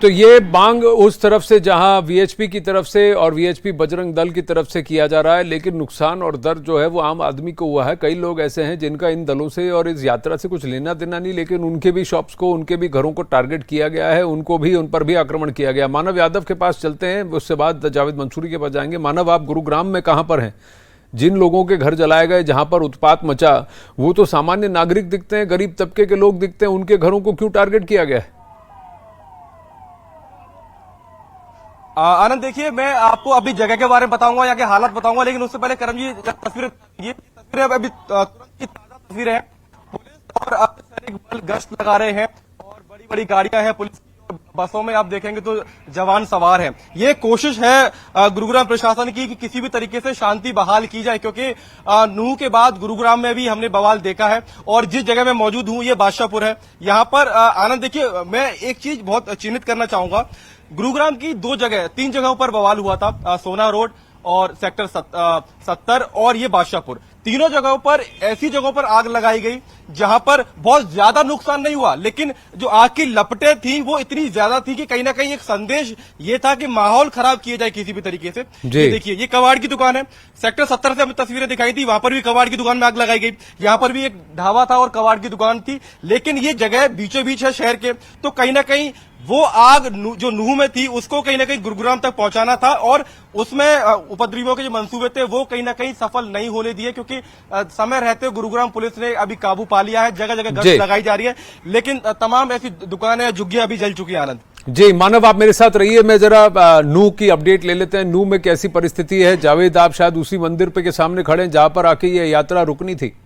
तो ये मांग उस तरफ से जहां वीएचपी की तरफ से और वीएचपी बजरंग दल की तरफ से किया जा रहा है, लेकिन नुकसान और दर्द जो है वो आम आदमी को हुआ है। कई लोग ऐसे हैं जिनका इन दलों से और इस यात्रा से कुछ लेना देना नहीं, लेकिन उनके भी शॉप्स को, उनके भी घरों को टारगेट किया गया है, उनको भी, उन पर भी आक्रमण किया गया। मानव यादव के पास चलते हैं, उससे बाद जावेद मंसूरी के पास जाएंगे। मानव, आप गुरुग्राम में कहां पर हैं? जिन लोगों के घर जलाए गए, जहां पर उत्पात मचा, वो तो सामान्य नागरिक दिखते हैं, गरीब तबके के लोग दिखते हैं, उनके घरों को क्यों टारगेट किया गया है? आनंद, देखिए, मैं आपको अभी जगह के बारे में बताऊंगा, यहाँ के हालात बताऊंगा, लेकिन उससे पहले करम जी तस्वीरें, ये तस्वीरें अभी तुरंत की ताजा तस्वीरें हैं। पुलिस और अर्धसैनिक बल गश्त लगा रहे हैं और बड़ी बड़ी गाड़ियां हैं पुलिस की, बसों में आप देखेंगे तो जवान सवार हैं। ये कोशिश है गुरुग्राम प्रशासन की कि किसी भी तरीके से शांति बहाल की जाए, क्योंकि नूह के बाद गुरुग्राम में भी हमने बवाल देखा है। और जिस जगह मैं मौजूद हूं ये बादशाहपुर है। यहाँ पर आनंद, देखिए, मैं एक चीज बहुत चिन्हित करना चाहूंगा। गुरुग्राम की तीन जगहों पर बवाल हुआ था, सोना रोड और सेक्टर 70 और ये बादशाहपुर। तीनों जगहों पर ऐसी जगहों पर आग लगाई गई जहां पर बहुत ज्यादा नुकसान नहीं हुआ, लेकिन जो आग की लपटें थी वो इतनी ज्यादा थी कि कहीं ना कहीं एक संदेश ये था कि माहौल खराब किया जाए किसी भी तरीके से। ये देखिए, ये कबाड़ की दुकान है। सेक्टर 70 से हमें तस्वीरें दिखाई थी, वहां पर भी कबाड़ की दुकान में आग लगाई गई। यहां पर भी एक ढाबा था और कबाड़ की दुकान थी, लेकिन ये जगह बीचों बीच है शहर के, तो कहीं ना कहीं वो आग जो नूह में थी उसको कहीं ना कहीं गुरुग्राम तक पहुंचाना था, और उसमें उपद्रवियों के जो मंसूबे थे वो कहीं ना कहीं सफल नहीं होने दिए, क्योंकि समय रहते गुरुग्राम पुलिस ने अभी काबू पा लिया है। जगह जगह गश्त लगाई जा रही है, लेकिन तमाम ऐसी दुकानें, झुग्गियां अभी जल चुकी है। आनंद जी, मानव, आप मेरे साथ रहिए, मैं जरा नूह की अपडेट ले लेते हैं। नूह में कैसी परिस्थिति है? जावेद, आप शायद उसी मंदिर पे के सामने खड़े हैं जहां पर आके ये यात्रा रुकनी थी।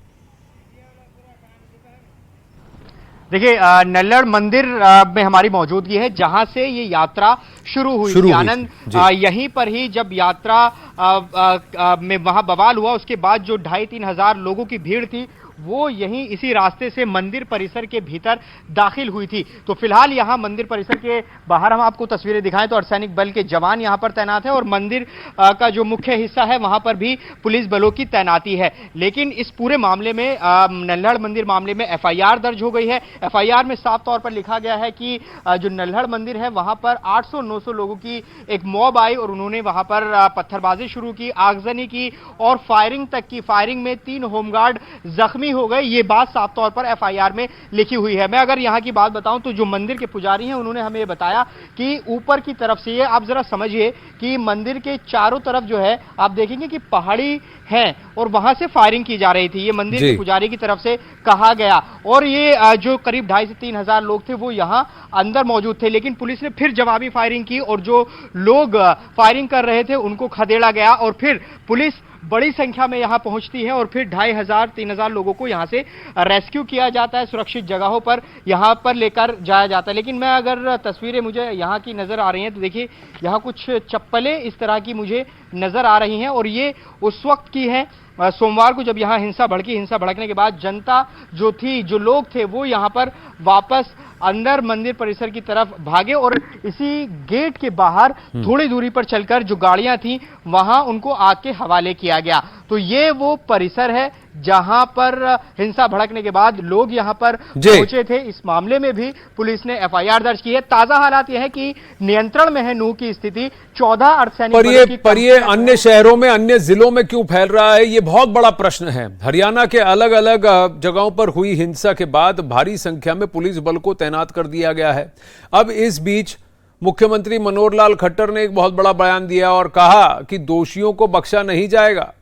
देखिए, नल्लड़ मंदिर में हमारी मौजूदगी है, जहां से ये यात्रा शुरू हुई थी। आनंद, यहीं पर ही जब यात्रा में वहां बवाल हुआ, उसके बाद जो 2,500-3 हजार लोगों की भीड़ थी वो यहीं इसी रास्ते से मंदिर परिसर के भीतर दाखिल हुई थी। तो फिलहाल यहां मंदिर परिसर के बाहर हम आपको तस्वीरें दिखाएं तो अर्धसैनिक बल के जवान यहां पर तैनात है और मंदिर का जो मुख्य हिस्सा है वहां पर भी पुलिस बलों की तैनाती है। लेकिन इस पूरे मामले में, नल्हड़ मंदिर मामले में एफआईआर दर्ज हो गई है। एफआईआर में साफ तौर पर लिखा गया है कि जो नल्हड़ मंदिर है वहां पर 800-900 लोगों की एक मॉब आई और उन्होंने वहां पर पत्थरबाजी शुरू की, आगजनी की और फायरिंग तक की। फायरिंग में 3 होमगार्ड जख्मी हो गए, ये बात साफ तौर पर एफआईआर में लिखी हुई है। मैं अगर यहां की बात बताऊं तो जो मंदिर के पुजारी हैं उन्होंने हमें बताया कि ऊपर की तरफ से, ये आप जरा समझिए कि मंदिर के चारों तरफ जो है आप देखेंगे कि पहाड़ी है और वहां से फायरिंग की जा रही थी, ये मंदिर के पुजारी की तरफ से कहा गया। और ये जो करीब 2,500 से 3 हजार लोग थे वो यहां अंदर मौजूद थे, लेकिन पुलिस ने फिर जवाबी फायरिंग की और जो लोग फायरिंग कर रहे थे उनको खदेड़ा गया और फिर पुलिस बड़ी संख्या में यहां पहुंचती है और फिर 2,500-3 हजार लोगों को यहां से रेस्क्यू किया जाता है, सुरक्षित जगहों पर यहां पर लेकर जाया जाता है। लेकिन मैं अगर तस्वीरें मुझे यहां की नजर आ रही हैं तो देखिए, यहां कुछ चप्पलें इस तरह की मुझे नजर आ रही हैं और ये उस वक्त की है सोमवार को जब यहां हिंसा भड़की। हिंसा भड़कने के बाद जनता जो थी, जो लोग थे, वो यहां पर वापस अंदर मंदिर परिसर की तरफ भागे और इसी गेट के बाहर थोड़ी दूरी पर चलकर जो गाड़ियां थी वहां उनको आग के हवाले किया गया। तो ये वो परिसर है जहां पर हिंसा भड़कने के बाद लोग यहां पर पहुंचे थे। इस मामले में भी पुलिस ने एफआईआर दर्ज की है। ताजा हालात यह है कि नियंत्रण में है नूह की स्थिति। 14 अर्धसैनिक पर ये अन्य शहरों में, अन्य जिलों में क्यों फैल रहा है, ये बहुत बड़ा प्रश्न है। हरियाणा के अलग अलग जगहों पर हुई हिंसा के बाद भारी संख्या में पुलिस बल को तैनात कर दिया गया है। अब इस बीच मुख्यमंत्री मनोहर लाल खट्टर ने एक बहुत बड़ा बयान दिया और कहा कि दोषियों को बख्शा नहीं जाएगा।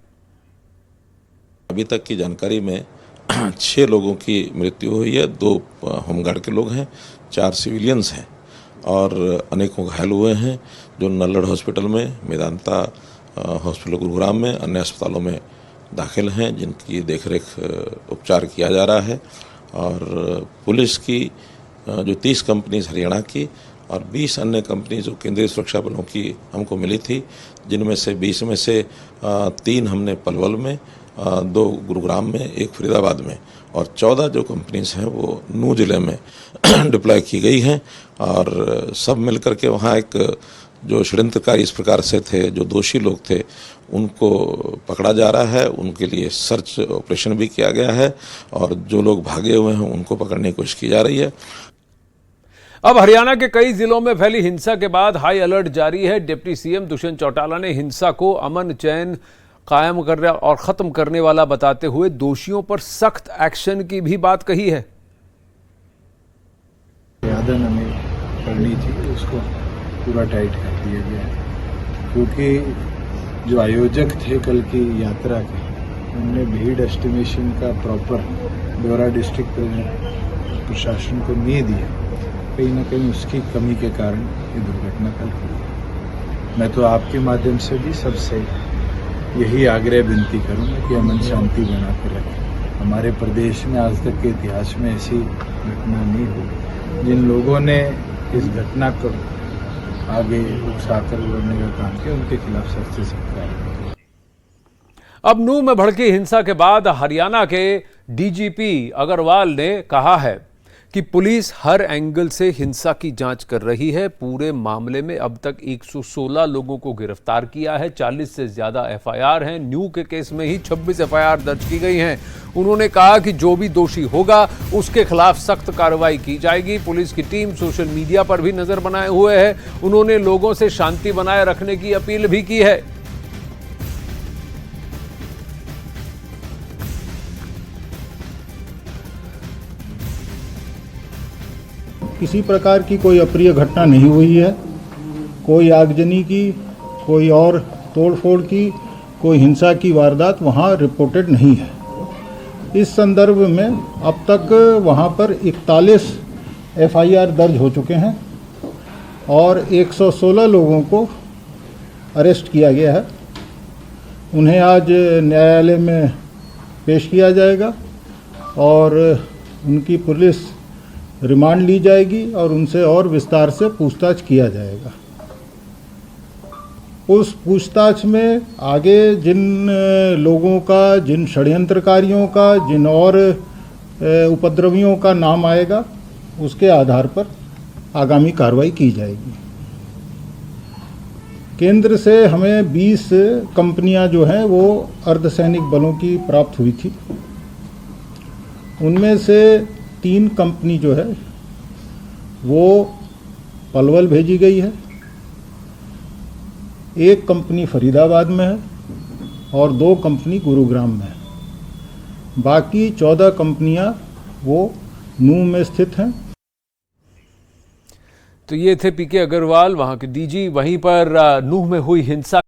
अभी तक की जानकारी में 6 लोगों की मृत्यु हुई है, 2 होमगार्ड के लोग हैं, 4 सिविलियंस हैं और अनेकों घायल हुए हैं जो नल्लड़ हॉस्पिटल में, मेदांता हॉस्पिटल गुरुग्राम में, अन्य अस्पतालों में दाखिल हैं जिनकी देखरेख उपचार किया जा रहा है। और पुलिस की जो 30 कंपनीज हरियाणा की और 20 अन्य कंपनी जो केंद्रीय सुरक्षा बलों की हमको मिली थी, जिनमें से 20 में से 3 हमने पलवल में, 2 गुरुग्राम में, 1 फरीदाबाद में और 14 जो कंपनीज हैं वो नूह जिले में डिप्लॉय की गई हैं। और सब मिलकर के वहाँ एक जो षड्यंत्रकारी इस प्रकार से थे, जो दोषी लोग थे, उनको पकड़ा जा रहा है। उनके लिए सर्च ऑपरेशन भी किया गया है और जो लोग भागे हुए हैं उनको पकड़ने की कोशिश की जा रही है। अब हरियाणा के कई जिलों में फैली हिंसा के बाद हाई अलर्ट जारी है। डिप्टी सीएम दुष्यंत चौटाला ने हिंसा को अमन चैन कायम करने और खत्म करने वाला बताते हुए दोषियों पर सख्त एक्शन की भी बात कही है। यादन हमें करनी थी, उसको पूरा टाइट कर दिया गया है, क्योंकि जो आयोजक थे कल की यात्रा के, उनने भीड़ एस्टिमेशन का प्रॉपर ब्यौरा डिस्ट्रिक्ट प्रशासन को नहीं दिया। कहीं ना कहीं उसकी कमी के कारण ये दुर्घटना कल हुई। मैं तो आपके माध्यम से भी सबसे यही आग्रह विनती करूंगा कि अमन शांति बना कर रखें। हमारे प्रदेश में आज तक के इतिहास में ऐसी घटना नहीं हुई। जिन लोगों ने इस घटना को आगे उकसाकर बढ़ने का काम किया, उनके खिलाफ सख्त से सख्त कार्रवाई। अब नूंह में भड़की हिंसा के बाद हरियाणा के डीजीपी अग्रवाल ने कहा है कि पुलिस हर एंगल से हिंसा की जांच कर रही है। पूरे मामले में अब तक 116 लोगों को गिरफ्तार किया है। 40 से ज्यादा एफआईआर हैं। न्यू के केस में ही 26 एफआईआर दर्ज की गई हैं। उन्होंने कहा कि जो भी दोषी होगा उसके खिलाफ सख्त कार्रवाई की जाएगी। पुलिस की टीम सोशल मीडिया पर भी नजर बनाए हुए है। उन्होंने लोगों से शांति बनाए रखने की अपील भी की है। किसी प्रकार की कोई अप्रिय घटना नहीं हुई है। कोई आगजनी की, कोई और तोड़फोड़ की, कोई हिंसा की वारदात वहाँ रिपोर्टेड नहीं है। इस संदर्भ में अब तक वहाँ पर 41 एफआईआर दर्ज हो चुके हैं और 116 लोगों को अरेस्ट किया गया है। उन्हें आज न्यायालय में पेश किया जाएगा और उनकी पुलिस रिमांड ली जाएगी और उनसे और विस्तार से पूछताछ किया जाएगा। उस पूछताछ में आगे जिन लोगों का, जिन षड्यंत्रकारियों का, जिन और उपद्रवियों का नाम आएगा, उसके आधार पर आगामी कार्रवाई की जाएगी। केंद्र से हमें 20 कंपनियां जो हैं वो अर्धसैनिक बलों की प्राप्त हुई थी। उनमें से 3 कंपनी जो है वो पलवल भेजी गई है, 1 कंपनी फरीदाबाद में है और 2 कंपनी गुरुग्राम में है। बाकी 14 कंपनियां वो नूंह में स्थित हैं। तो ये थे पीके अग्रवाल, वहां के डीजी। वहीं पर नूंह में हुई हिंसा